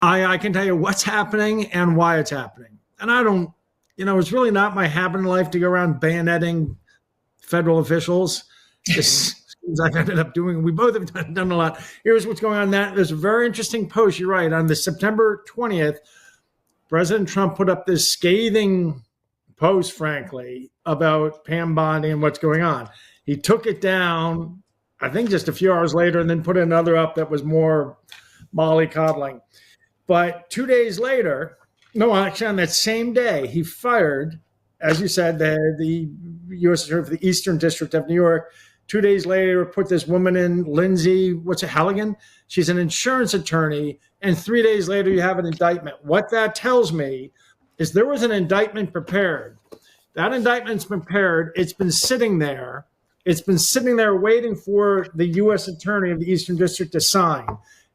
I can tell you what's happening and why it's happening. And I don't, it's really not my habit in life to go around bayoneting federal officials. I've ended up doing. We both have done a lot. Here's what's going on. There's a very interesting post. You're right. On the September 20th, President Trump put up this scathing post, frankly, about Pam Bondi and what's going on. He took it down, I think, just a few hours later, and then put another up that was more mollycoddling. But 2 days later, no, actually on that same day, he fired, as you said, the U.S. Attorney for the Eastern District of New York. 2 days later, put this woman in, Lindsay, Halligan? She's an insurance attorney. And 3 days later, you have an indictment. What that tells me is there was an indictment prepared. That indictment's prepared. It's been sitting there. It's been sitting there waiting for the U.S. Attorney of the Eastern District to sign.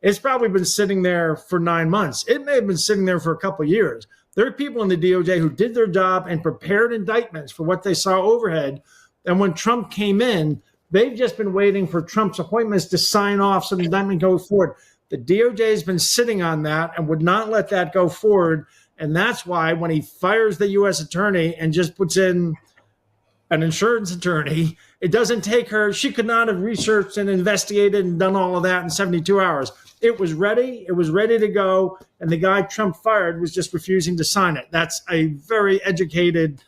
It's probably been sitting there for 9 months. It may have been sitting there for a couple of years. There are people in the DOJ who did their job and prepared indictments for what they saw overhead. And when Trump came in, they've just been waiting for Trump's appointments to sign off so the indictment goes forward. The DOJ has been sitting on that and would not let that go forward. And that's why when he fires the U.S. attorney and just puts in an insurance attorney, it doesn't take her. She could not have researched and investigated and done all of that in 72 hours. It was ready. It was ready to go. And the guy Trump fired was just refusing to sign it. That's a very educated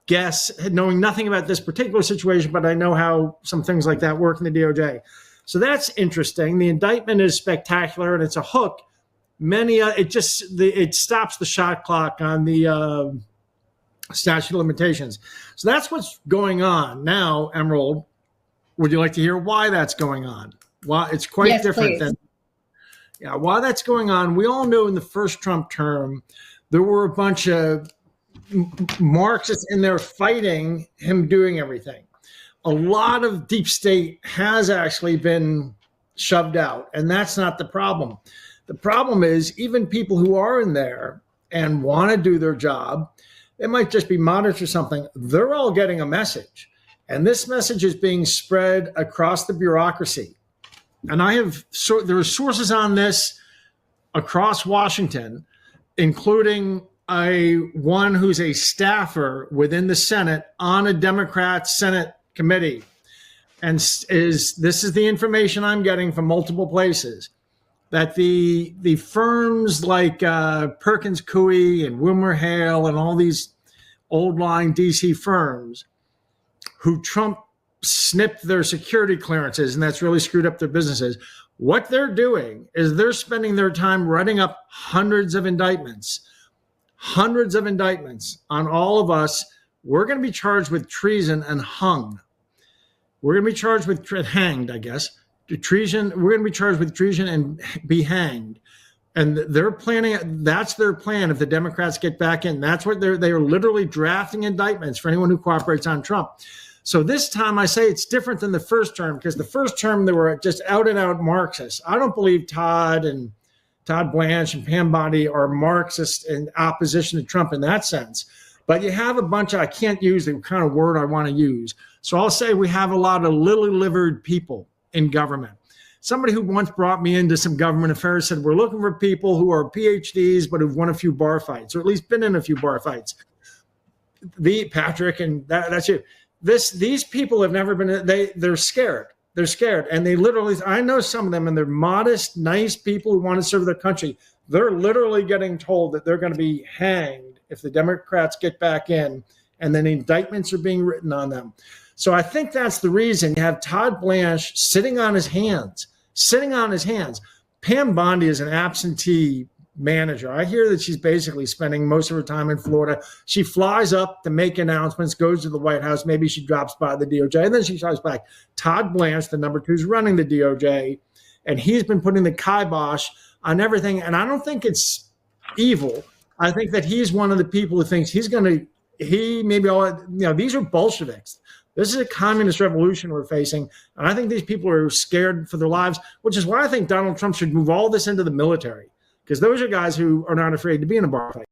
guess, knowing nothing about this particular situation, but I know how some things like that work in the DOJ. So that's interesting. The indictment is spectacular, and it's a hook. It stops the shot clock on the statute of limitations. So that's what's going on now. Emerald, would you like to hear why that's going on? Well, it's quite different than. Yeah, why that's going on. We all know in the first Trump term, there were a bunch of Marxists in there fighting him doing everything. A lot of deep state has actually been shoved out, and that's not the problem. The problem is even people who are in there and want to do their job, they might just be moderates or something. They're all getting a message, and this message is being spread across the bureaucracy. And there are sources on this across Washington, including one who's a staffer within the Senate on a Democrat Senate committee. And this is the information I'm getting from multiple places, that the firms like Perkins Coie and WilmerHale and all these old line DC firms who Trump snipped their security clearances, and that's really screwed up their businesses. What they're doing is they're spending their time writing up hundreds of indictments on all of us. We're going to be charged with treason and hung. We're going to be charged with hanged, I guess. Treason. We're going to be charged with treason and be hanged. And they're planning. That's their plan. If the Democrats get back in, that's what they are literally drafting indictments for anyone who cooperates on Trump. So this time I say it's different than the first term, because the first term they were just out and out Marxists. I don't believe Todd Blanche and Pam Bondi are Marxists in opposition to Trump in that sense. But you have a bunch I can't use the kind of word I want to use. So I'll say we have a lot of lily-livered people in government. Somebody who once brought me into some government affairs said, we're looking for people who are PhDs, but who've won a few bar fights, or at least been in a few bar fights. Patrick, and that's you. These people have never been, they're scared. They're scared. And they literally, I know some of them, and they're modest, nice people who want to serve their country. They're literally getting told that they're going to be hanged if the Democrats get back in, and then indictments are being written on them. So I think that's the reason you have Todd Blanche sitting on his hands. Pam Bondi is an absentee manager. I hear that she's basically spending most of her time in Florida. She flies up to make announcements, goes to the White House. Maybe she drops by the DOJ, and then she flies back. Todd Blanche, the number 2, is running the DOJ, and he's been putting the kibosh on everything. And I don't think it's evil. I think that he's one of the people who thinks these are Bolsheviks. This is a communist revolution we're facing. And I think these people are scared for their lives, which is why I think Donald Trump should move all this into the military, because those are guys who are not afraid to be in a bar fight.